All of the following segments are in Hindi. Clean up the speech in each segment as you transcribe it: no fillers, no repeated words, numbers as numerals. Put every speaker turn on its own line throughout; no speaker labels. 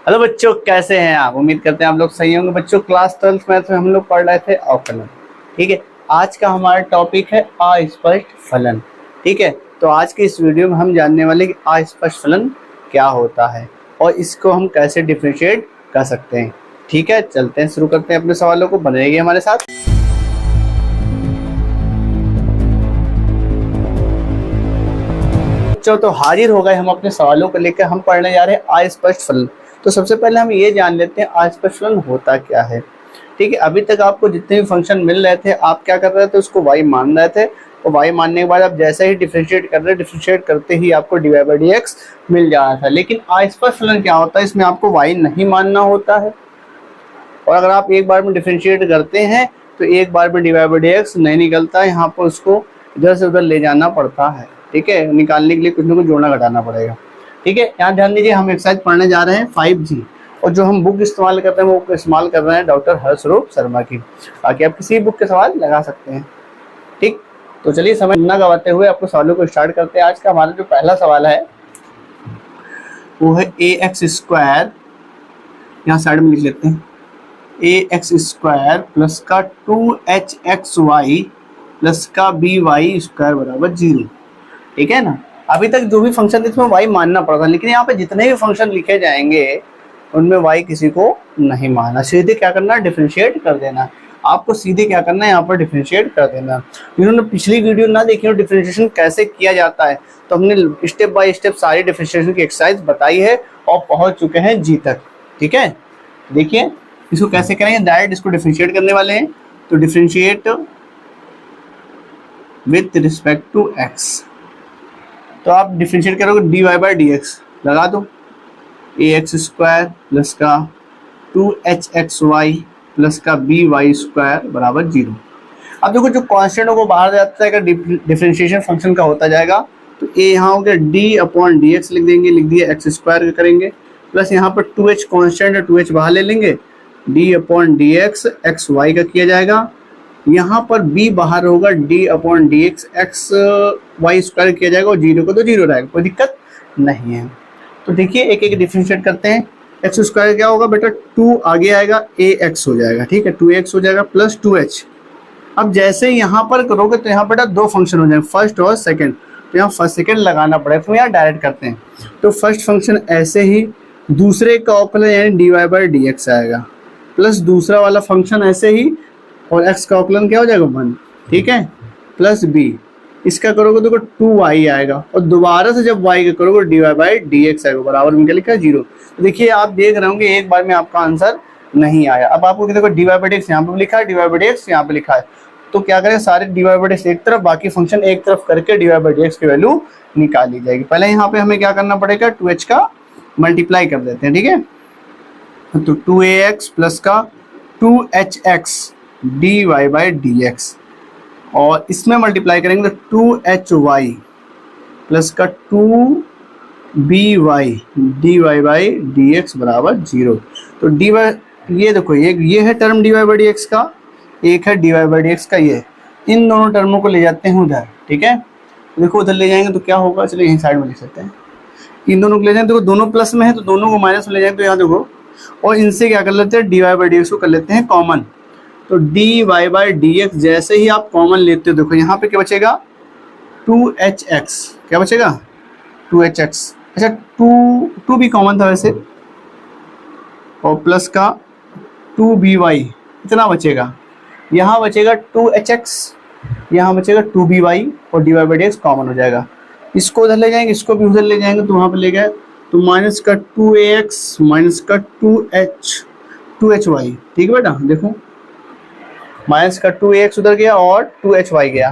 हेलो बच्चों, कैसे हैं आप? उम्मीद करते हैं आप लोग सही होंगे। बच्चों, क्लास 12th मैथ में हम लोग पढ़ रहे थे अवकलन। ठीक है, आज का हमारा टॉपिक है अस्पष्ट फलन। ठीक है, तो आज के इस वीडियो में हम जानने वाले कि अस्पष्ट फलन क्या होता है और इसको हम कैसे डिफरेंशिएट कर सकते हैं। ठीक है, चलते हैं, शुरू करते हैं अपने सवालों को। बने रहिए हमारे साथ। बच्चों, तो हाजिर हो गए हम अपने सवालों को लेकर। हम पढ़ने जा रहे हैं अस्पष्ट फलन। तो सबसे पहले हम ये जान लेते हैं अस्पष्ट फलन होता क्या है। ठीक है, अभी तक आपको जितने भी फंक्शन मिल रहे थे आप क्या कर रहे थे, उसको y मान रहे थे और y मानने के बाद आप जैसे ही डिफरेंशिएट कर रहे, डिफरेंशिएट करते ही आपको dy/dx मिल जा रहा था। लेकिन अस्पष्ट फलन क्या होता है, इसमें आपको y नहीं मानना होता है और अगर आप एक बार में डिफरेंशिएट करते हैं तो एक बार में dy/dx नहीं निकलता है, यहाँ पर उसको इधर से उधर ले जाना पड़ता है। ठीक है, निकालने के लिए कुछ ना कुछ जोड़ना घटाना पड़ेगा। ठीक है, यहाँ ध्यान दीजिए, हम एक्सरसाइज पढ़ने जा रहे हैं 5G और जो हम बुक इस्तेमाल करते हैं वो इस्तेमाल कर रहे हैं डॉक्टर हर्षरूप शर्मा की। बाकी आप किसी बुक के सवाल लगा सकते हैं। ठीक, तो चलिए समय न गवाते हुए आपको सवालों को स्टार्ट करते हैं। आज का हमारा जो पहला सवाल है वो है ax², यहाँ साइड में लिख लेते हैं, ax² प्लस का 2hxy प्लस का by² बराबर 0। ठीक है ना, अभी तक जो भी फंक्शन थे इसमें y मानना पड़ता, लेकिन यहाँ पे जितने भी फंक्शन लिखे जाएंगे उनमें y किसी को नहीं मानना। सीधे क्या करना है, डिफरेंशिएट कर देना। आपको सीधे क्या करना है, यहाँ पर डिफरेंशिएट कर देना। जिन्होंने पिछली वीडियो ना देखी हो डिफरेंशिएशन कैसे किया जाता है, तो हमने स्टेप बाय स्टेप सारी डिफरेंशिएशन की एक्सरसाइज बताई है और पहुंच चुके हैं जी तक। ठीक है, देखिए इसको कैसे करेंगे। डायरेक्ट इसको डिफरेंशिएट करने वाले हैं, तो differentiate with respect to x। तो आप डिफरेंशिएट करोगे dy/dx, लगा दो ax² प्लस का 2hxy प्लस का by² बराबर 0। अब देखो जो कांस्टेंट को बाहर जाता है, डिफरेंशिएशन फंक्शन का होता जाएगा, तो a यहाँ हो गया d/dx लिख देंगे, लिख दिया x² करेंगे, प्लस यहाँ पर 2h कांस्टेंट है, 2h बाहर ले लेंगे, d/dx xy का किया जाएगा। यहाँ पर b बाहर होगा, d/dx xy² किया जाएगा और 0 को तो 0 रहेगा, कोई दिक्कत नहीं है। तो देखिए एक एक डिफरेंशिएट करते हैं। x² क्या होगा बेटा, 2 आगे आएगा, ax हो जाएगा। ठीक है, 2x हो जाएगा प्लस 2h। अब जैसे यहाँ पर करोगे तो यहाँ बेटा दो फंक्शन हो जाएंगे, फर्स्ट और सेकंड, तो यहाँ फर्स्ट सेकंड लगाना पड़ेगा, तो यहाँ डायरेक्ट करते हैं। तो फर्स्ट फंक्शन ऐसे ही, दूसरे का अवकलन यानी dy/dx आएगा, प्लस दूसरा वाला फंक्शन ऐसे ही, और x का अवकलन क्या हो जाएगा 1। ठीक है, प्लस b, इसका करोगे तो 2y आएगा और दोबारा से जब y का करोगे dy/dx आएगा, बराबर में क्या लिखा है 0। तो देखिए आप देख रहे होंगे एक बार में आपका आंसर नहीं आया। अब आपको देखो dy/dx यहाँ पे लिखा है, dy/dx यहाँ पे लिखा है, तो क्या करें, सारे dy/dx एक तरफ, बाकी फंक्शन एक तरफ करके dy/dx की वैल्यू निकाल ली जाएगी। पहले यहाँ पे हमें क्या करना पड़ेगा, 2h का मल्टीप्लाई कर देते हैं। ठीक है, तो 2ax प्लस का 2hx dy/dx और इसमें मल्टीप्लाई करेंगे तो 2hy प्लस का 2by dy/dx बराबर 0। तो dy, ये देखो ये है टर्म dy/dx का, एक है dy/dx का, ये इन दोनों टर्मों को ले जाते हैं उधर। ठीक है, देखो उधर ले जाएंगे तो क्या होगा, चलिए यहीं साइड में लिख सकते हैं। इन दोनों को ले जाएंगे, देखो दोनों प्लस में है तो दोनों को माइनस में ले जाएंगे, तो यहाँ देखो, और इनसे क्या कर लेते हैं, dy/dx को कर लेते हैं कॉमन। तो dy/dx जैसे ही आप कॉमन लेते हो, देखो यहाँ पे क्या बचेगा, 2hx, क्या बचेगा 2hx। अच्छा 2 भी कॉमन था वैसे, और प्लस का 2by, इतना बचेगा। यहाँ बचेगा 2hx, यहाँ बचेगा 2by और dy/dx कॉमन हो जाएगा। इसको उधर ले जाएंगे, इसको भी उधर ले जाएंगे, तो वहाँ पे ले गए, तो माइनस का 2ax माइनस का 2hy। ठीक है बेटा, देखो माइनस का 2ax उधर गया और 2hy गया।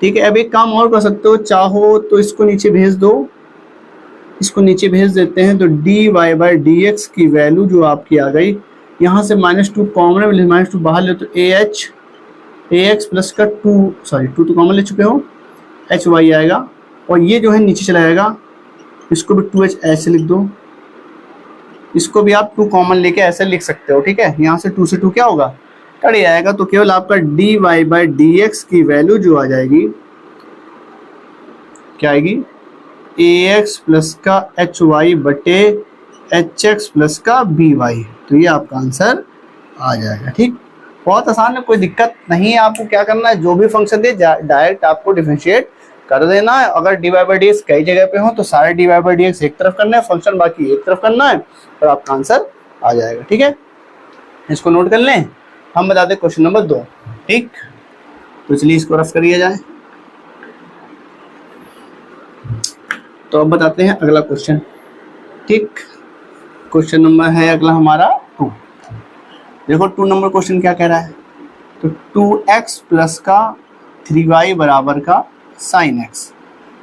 ठीक है, अब एक काम और कर सकते हो, चाहो तो इसको नीचे भेज दो, इसको नीचे भेज देते हैं, तो dy/dx की वैल्यू जो आपकी आ गई, यहाँ से -2 कॉमन है, -2 बाहर ले तो ax प्लस का 2 तो कॉमन ले चुके हो, hy आएगा और ये जो है नीचे चला जाएगा, इसको भी 2h ऐसे लिख दो, इसको भी आप 2 कॉमन लेके ऐसे लिख सकते हो। ठीक है, यहाँ से 2 से 2 क्या होगा, कट आएगा, तो केवल आपका dy/dx की वैल्यू जो आ जाएगी, क्या आएगी, ax प्लस का hy बटे एच एक्स प्लस का बी वाई। तो ये आपका आंसर आ जाएगा। ठीक, बहुत आसान है, कोई दिक्कत नहीं है। आपको क्या करना है, जो भी फंक्शन दे डायरेक्ट आपको डिफरेंशिएट कर देना है। अगर d y by d x कई जगह पे हो तो सारे d y by d x एक तरफ करना है, फंक्शन बाकी एक तरफ करना है, और आपका आंसर आ जाएगा। ठीक है, इसको नोट कर लें। हम बताते हैं क्वेश्चन नंबर 2। ठीक, तो चलिए इसको रफ करिए जाए। तो अब बताते हैं अगला क्वेश्चन। ठीक, क्वेश्चन नंबर है अगला हमारा 2। देखो 2 नंबर क्वेश्चन क्या कह रहा है, तो 2x प्लस का 3y बराबर का साइन x।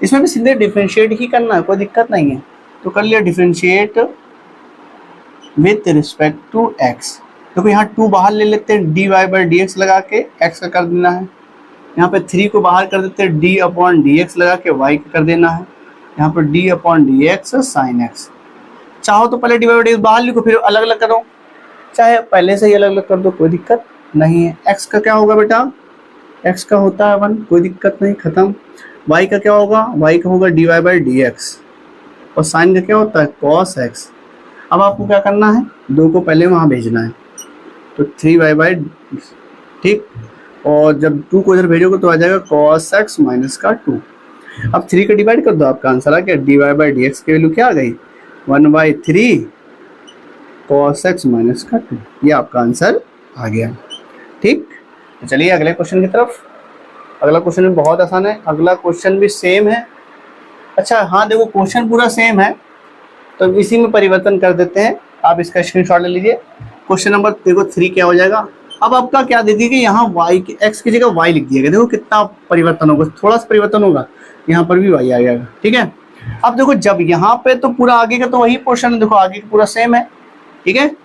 इसमें भी सीधे डिफरेंशिएट ही करना है, कोई दिक्कत नहीं है। तो कर लिया differentiate with respect to x। देखो यहाँ 2 बाहर ले लेते हैं, dy बाई डी एक्स लगा के x का कर देना है। यहाँ पे 3 को बाहर कर देते हैं, d अपॉन डी एक्स लगा के y का कर देना है। यहाँ पर d upon d x sine x। चाहो तो पहले डी बाई डी एक्स बाहर लिखो, फिर अलग अलग करो, चाहे पहले से ही अलग अलग कर दो, कोई दिक्कत नहीं है। x का क्या होगा बेटा, x का होता है 1, कोई दिक्कत नहीं, खत्म। y का क्या होगा, y का होगा dy बाई डी एक्स, और साइन का क्या होता है cos x। अब आपको क्या करना है, 2 को पहले वहाँ भेजना है, तो 3y बाई, ठीक, और जब 2 को इधर भेजोगे तो आ जाएगा cos x माइनस का 2। अब 3 का डिवाइड कर दो, आपका आंसर आ गया। dy बाई डी एक्स की वैल्यू क्या आ गई, 1/3 cos x माइनस का 2। ये आपका आंसर आ गया। ठीक, तो चलिए अगले क्वेश्चन की तरफ। अगला क्वेश्चन भी बहुत आसान है, अगला क्वेश्चन भी सेम है। अच्छा हाँ, देखो क्वेश्चन पूरा सेम है, तो इसी में परिवर्तन कर देते हैं। आप इसका स्क्रीनशॉट ले लीजिए। क्वेश्चन नंबर देखो 3 क्या हो जाएगा। अब आपका क्या दे दिया कि यहाँ y की x की जगह y लिख दिया गया। देखो कितना परिवर्तन होगा, थोड़ा सा परिवर्तन होगा, यहाँ पर भी y आ जाएगा। ठीक है, अब देखो जब यहाँ पे तो पूरा आगे का तो वही पोर्शन है, देखो आगे का पूरा सेम है। ठीक है,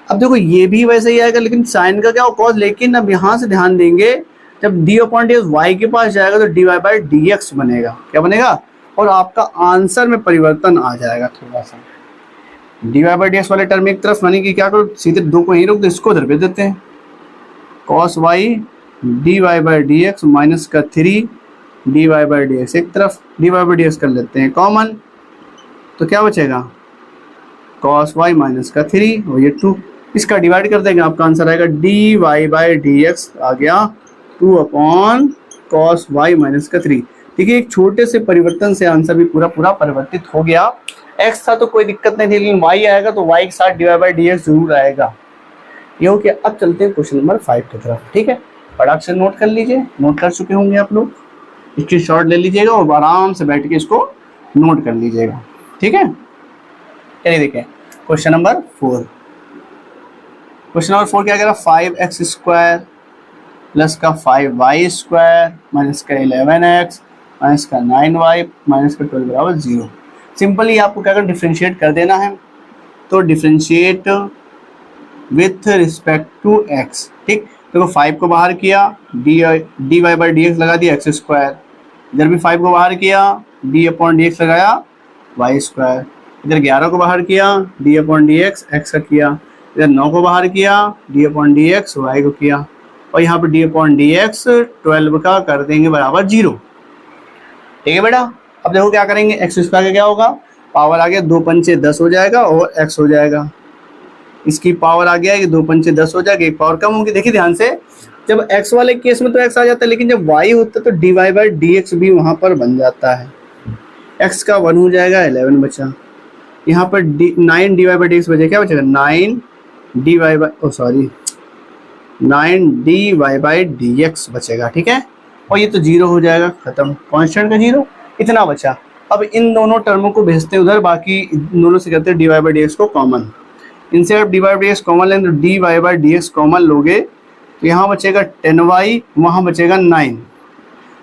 अब देखो ये भी वैसे ही आएगा, लेकिन साइन का क्या हो कॉस। लेकिन अब यहाँ से ध्यान देंगे, जब d upon d x y के पास जाएगा तो dy बाई डी एक्स बनेगा। क्या बनेगा, और आपका आंसर में परिवर्तन आ जाएगा थोड़ा सा। dy बाई डी एक्स वाले टर्म एक तरफ, यानी कि क्या करो, सीधे 2 को यहीं रोक दो, इसको उधर भेज देते हैं। cos y dy by d x minus का 3 dy बाई डी एक्स एक तरफ, dy बाई डी एक्स कर लेते हैं कॉमन, तो क्या बचेगा cos y माइनस का 3 और ये 2, इसका डिवाइड कर देंगे, आपका आंसर आएगा dy बाई डी एक्स आ गया 2 अपॉन cos y माइनस का 3। ठीक है, एक छोटे से परिवर्तन से आंसर भी पूरा पूरा परिवर्तित हो गया। x था तो कोई दिक्कत नहीं थी, लेकिन y आएगा तो y के साथ dy बाई डी एक्स जरूर आएगा। ये हो गया। अब चलते हैं क्वेश्चन नंबर 5 की तरफ। ठीक है, फटाक से नोट कर लीजिए, नोट कर चुके होंगे आप लोग, इसकी शॉर्ट ले लीजिएगा और आराम से बैठ के इसको नोट कर लीजिएगा। ठीक है, चलिए देखें क्वेश्चन नंबर 4। क्वेश्चन नंबर 4 क्या कह रहा है, 5x स्क्वायर प्लस का 5y स्क्वायर माइनस का 11x माइनस का 9y माइनस का 12 बराबर 0। सिंपली आपको क्या करना, डिफ्रेंशिएट कर देना है। तो differentiate with respect to x। ठीक, देखो 5 को बाहर किया, dy बाई डी एक्स लगा दिया एक्स स्क्वायर, इधर भी 5 को बाहर किया, d अपॉन डी एक्स लगाया वाई स्क्वायर, इधर 11 को बाहर किया, d upon d x x का किया, इधर 9 को बाहर किया, d upon d x y को किया, और यहाँ पर d अपॉन डी एक्स 12 का कर देंगे बराबर 0। ठीक है बेटा, अब देखो क्या करेंगे, एक्स स्क्वायर का क्या होगा, पावर आ गया 2 पंचे 10 हो जाएगा और x हो जाएगा। इसकी पावर आ गया है कि 2 पंचे 10 हो जाएगा, एक पावर कम होगी। देखिए ध्यान से, जब x वाले केस में तो x आ जाता है, लेकिन जब y होता है तो dy बाई डी एक्स भी वहां पर बन जाता है। x का 1 हो जाएगा, 11 बचा। यहाँ पर 9 dy बाई डी एक्स बचेगा, क्या बचेगा 9 dy बाई डी एक्स बचेगा। ठीक है, और ये तो 0 हो जाएगा, खत्म, कांस्टेंट का 0, इतना बचा। अब इन दोनों टर्मों को भेजते हैं उधर, बाकी दोनों से करते हैं dy बाई डी एक्स को कॉमन। इनसे आप dy by d x common लेंगे तो dy by d x common लोगे तो यहाँ बचेगा 10y, वहाँ बचेगा 9,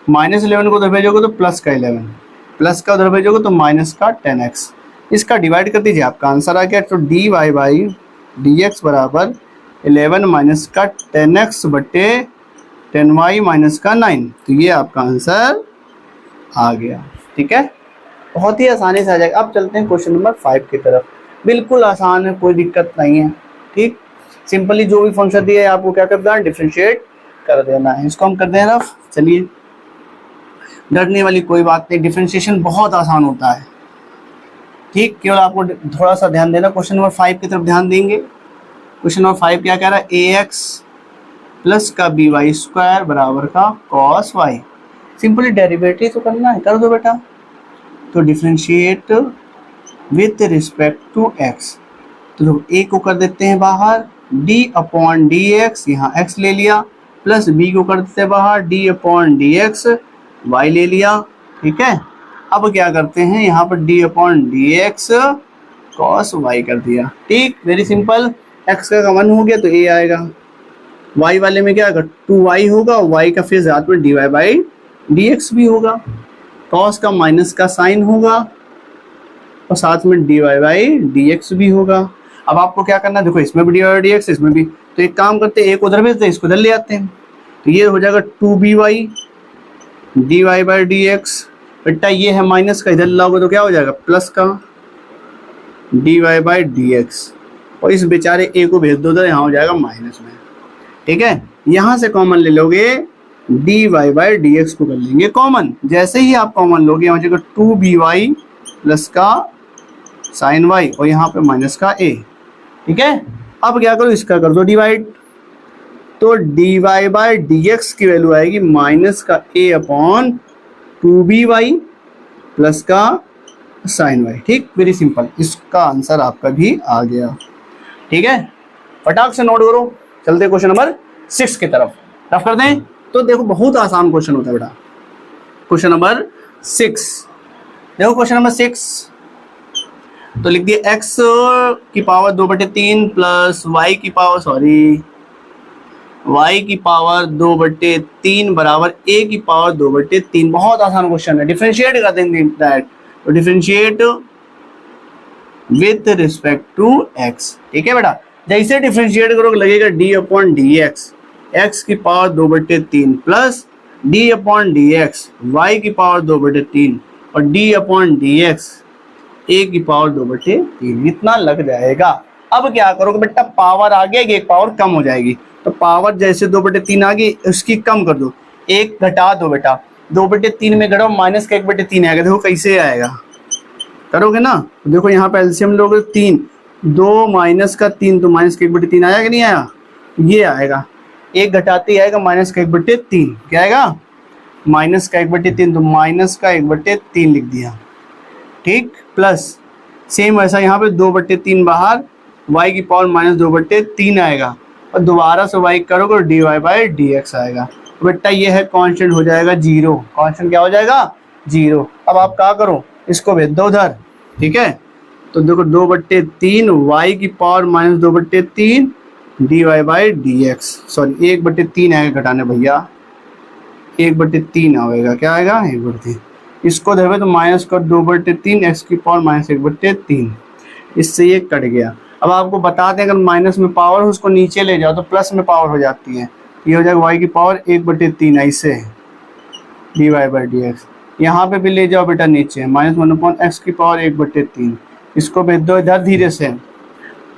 माइनस 11 को उधर भेजोगे तो प्लस का 11, प्लस का उधर भेजोगे तो माइनस का 10x। इसका डिवाइड कर दीजिए, आपका आंसर आ गया। तो dy बाई डी एक्स बराबर 11 माइनस का 10x बटे 10y माइनस का 9। तो ये आपका आंसर आ गया। ठीक है, बहुत ही आसानी से आ जाएगा। अब चलते हैं क्वेश्चन नंबर 5 की तरफ। बिल्कुल आसान है, कोई दिक्कत नहीं है। ठीक, सिंपली जो भी फंक्शन दिया है आपको क्या करना है, डिफरेंशिएट कर देना है। इसको हम कर दें रफ। चलिए, डरने वाली कोई बात नहीं, डिफरेंशिएशन बहुत आसान होता है। ठीक, केवल आपको थोड़ा सा ध्यान देना, क्वेश्चन नंबर 5 की तरफ ध्यान देंगे। क्वेश्चन नंबर 5 क्या कह रहा है, ए एक्स प्लस का बी वाई स्क्वायर बराबर का कॉस वाई। सिंपली डेरिवेटिव तो करना है, कर दो बेटा। तो differentiate with respect to x, तो ए को कर देते हैं बाहर, डी अपॉन डी एक्स, यहाँ एक्स ले लिया, प्लस बी को कर देते हैं बाहर, d upon d x, y ले लिया। ठीक है, अब क्या करते हैं, यहाँ पर d upon d x cos y कर दिया। ठीक, वेरी सिंपल। एक्स का कॉमन हो गया तो ए आएगा, वाई वाले में क्या आएगा, 2y होगा, वाई का फिर साथ में d y by d x भी होगा, कॉस का माइनस का साइन होगा और साथ में d y by d x भी होगा। अब आपको क्या करना है, देखो इसमें भी डी वाई डी एक्स, इसमें भी, तो एक काम करते हैं, एक उधर भेजते हैं, इसको उधर ले आते हैं, तो ये हो जाएगा 2by d y by d x. बेटा ये है माइनस का, इधर लाओगे तो क्या हो जाएगा, प्लस का d y by d x, और इस बेचारे ए को भेज दो उधर, यहाँ हो जाएगा माइनस में। ठीक है, यहाँ से कॉमन ले लोगे, d y by d x को कर लेंगे कॉमन। जैसे ही आप कॉमन लोगे, यहाँ हो जाएगा 2by प्लस का साइन वाई और यहाँ पे माइनस का ए। ठीक है, अब क्या करो, इसका कर दो डिवाइड, तो d y by d x की वैल्यू आएगी माइनस का ए अपॉन 2by प्लस का साइन वाई। ठीक, वेरी सिंपल, इसका आंसर आपका भी आ गया। ठीक है, फटाक से नोट करो, चलते क्वेश्चन नंबर 6 की तरफ। रफ कर दें, तो देखो बहुत आसान क्वेश्चन होता है बेटा। क्वेश्चन नंबर 6, देखो क्वेश्चन नंबर 6, तो लिख दिए x की पावर 2/3 प्लस y की पावर 2/3 बराबर a की पावर 2/3। बहुत आसान क्वेश्चन है, डिफरेंशिएट कर देंगे दैट, तो differentiate with respect to x। ठीक है बेटा, जैसे डिफरेंशिएट करोगे लगेगा d upon d x, x की power 2/3 plus d upon d x, y की पावर 2/3 और d upon d x, a की पावर 2/3, इतना लग जाएगा। अब क्या करोगे बेटा, पावर आ गया, एक पावर कम हो जाएगी, तो पावर जैसे 2/3 आ गई, उसकी कम कर दो, एक घटा दो बेटा, 2/3 में घटाओ, माइनस का 1/3 आएगा। देखो कैसे आएगा, करोगे ना, देखो यहाँ पे एलसीएम लोगे 3, 2 माइनस का 3, तो माइनस का 1/3 आया कि नहीं आया, ये आएगा, एक घटाते ही आएगा माइनस का 1/3, क्या आएगा, माइनस का 1/3, तो माइनस का 1/3 लिख दिया। ठीक, प्लस सेम ऐसा यहाँ पे 2/3 बाहर, y की पावर माइनस 2/3 आएगा, और दोबारा से y करोगे d y by d x आएगा। तो बेटा ये है कांस्टेंट, हो जाएगा 0, कांस्टेंट क्या हो जाएगा, 0। अब आप क्या करो, इसको भेज दो उधर। ठीक है, तो देखो 2/3 y की power minus 2/3 d y by d x, sorry 1/3 आएगा, घटाने भैया 1/3 आएगा, क्या आएगा 1/3, इसको देवे तो माइनस कर 2/3 एक्स की पावर माइनस 1/3, इससे ये कट गया। अब आपको बताते हैं, अगर माइनस में पावर हो उसको नीचे ले जाओ तो प्लस में पावर हो जाती है, ये हो जाएगा y की पावर 1/3 ऐसे d y by d x, यहाँ पे भी ले जाओ बेटा नीचे, -1/x की पावर 1/3, इसको भेज दो इधर धीरे से,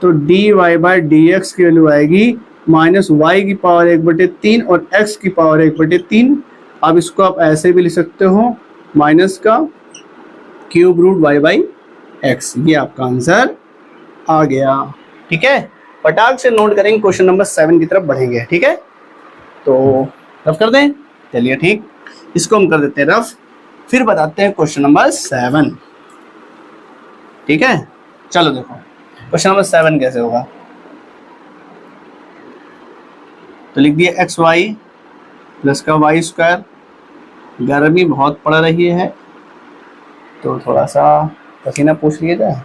तो d y by d x की वैल्यू आएगी माइनस वाई की पावर 1/3 और x की पावर 1/3। अब इसको आप ऐसे भी लिख सकते हो, माइनस का cube root y by x, ये आपका आंसर आ गया। ठीक है, फटाक से नोट करेंगे, क्वेश्चन नंबर 7 की तरफ बढ़ेंगे। ठीक है, तो रफ कर दें, चलिए ठीक, इसको हम कर देते हैं रफ, फिर बताते हैं क्वेश्चन नंबर 7। ठीक है, चलो देखो क्वेश्चन नंबर 7 कैसे होगा, तो लिख दिया एक्स वाई प्लस का वाई स्क्वायर, गर्मी बहुत पड़ रही है तो थोड़ा सा पसीना पूछ लिया जाए,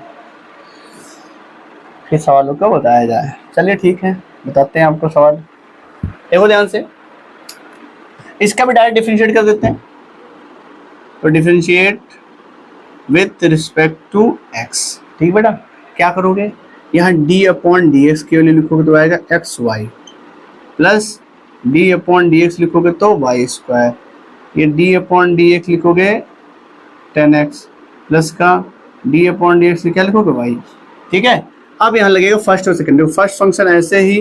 फिर सवालों को बताया जाए। चलिए ठीक है, बताते हैं आपको सवाल, देखो ध्यान से, इसका भी डायरेक्ट डिफरेंशिएट कर देते हैं, तो differentiate with respect to x. ठीक बेटा, क्या करोगे, यहाँ डी अपॉन डी एक्स की वैल्यू लिखोगे तो आएगा x y, plus d upon d x लिखोगे तो वाई स्क्वायर, ये डी अपॉन डी एक्स लिखोगे 10x प्लस का डी अपॉन डी एक्स क्या लिखोगे वाई। ठीक है, अब यहाँ लगेगा फर्स्ट और सेकंड, फर्स्ट फंक्शन ऐसे ही,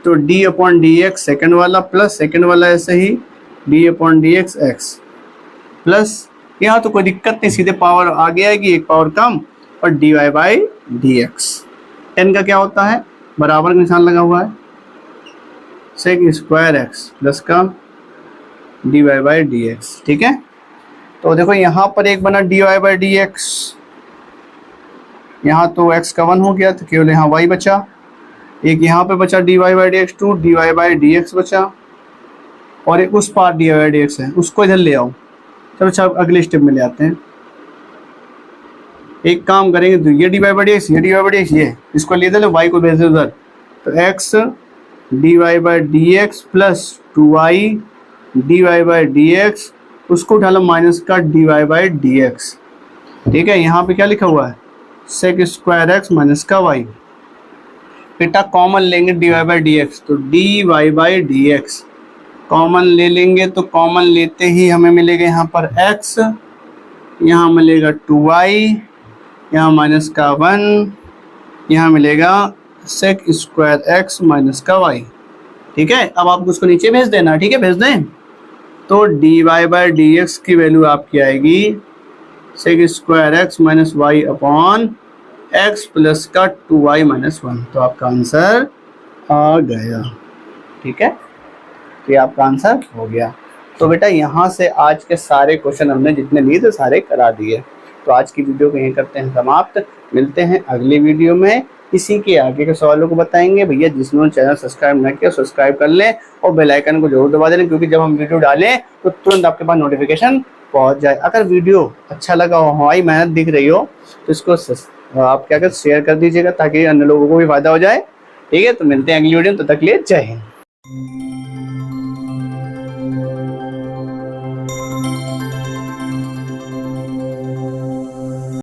तो d upon d x second वाला, प्लस सेकेंड वाला ऐसे ही d upon d x x, plus यहाँ तो कोई दिक्कत नहीं, सीधे पावर आगे आएगी, एक पावर कम, और d y by d x. Ten का क्या होता है, बराबर का निशान लगा हुआ है, सेक स्क्वायर एक्स प्लस का d y by d x. ठीक है, तो देखो यहाँ पर एक बना d y by d x, यहाँ तो x का 1 हो गया तो केवल यहाँ y बचा, एक यहाँ पे बचा d y by d x 2, d y by d x बचा, और एक उस पार d y by d x है, उसको इधर ले आओ। चलो अच्छा अगले स्टेप में ले आते हैं। एक काम करेंगे, तो ये d y by d x, ये d y by d x, ये इसको ले दे, y को भेज दे उधर, तो x d y by d x plus 2y d y by d x, उसको उठा लो माइनस का d y by d x. ठीक है, यहाँ पे क्या लिखा हुआ है, सेक स्क्वायर एक्स माइनस का y। बेटा कॉमन लेंगे d y by d x, तो d y by d x common ले लेंगे, तो कॉमन लेते ही हमें मिलेगा यहाँ पर x, यहाँ मिलेगा 2y, यहाँ माइनस का 1, यहाँ मिलेगा सेक स्क्वायर एक्स माइनस का y। ठीक है, अब आपको उसको नीचे भेज देना। ठीक है, भेज दें, तो d y by d x की वैल्यू आपकी आएगी sec square x minus y upon x plus का 2y माइनस 1। तो आपका आंसर आ गया। ठीक है, तो ये आपका आंसर हो गया। तो बेटा यहाँ से आज के सारे क्वेश्चन हमने जितने लिए थे सारे करा दिए। तो आज की वीडियो को यहीं करते हैं समाप्त, मिलते हैं अगली वीडियो में। इसी के आगे के सवालों को बताएंगे। भैया जिसने चैनल सब्सक्राइब न किया सब्सक्राइब कर लें और बेल आइकन को जरूर दबा दें, क्योंकि जब हम वीडियो डालें तो तुरंत आपके पास नोटिफिकेशन पहुंच जाए। अगर वीडियो अच्छा लगा हो, हमारी मेहनत दिख रही हो, तो इसको आप क्या कर शेयर कर दीजिएगा ताकि अन्य लोगों को भी फायदा हो जाए। ठीक है, तो मिलते हैं अगली वीडियो में, तब तक के लिए जय हिंद।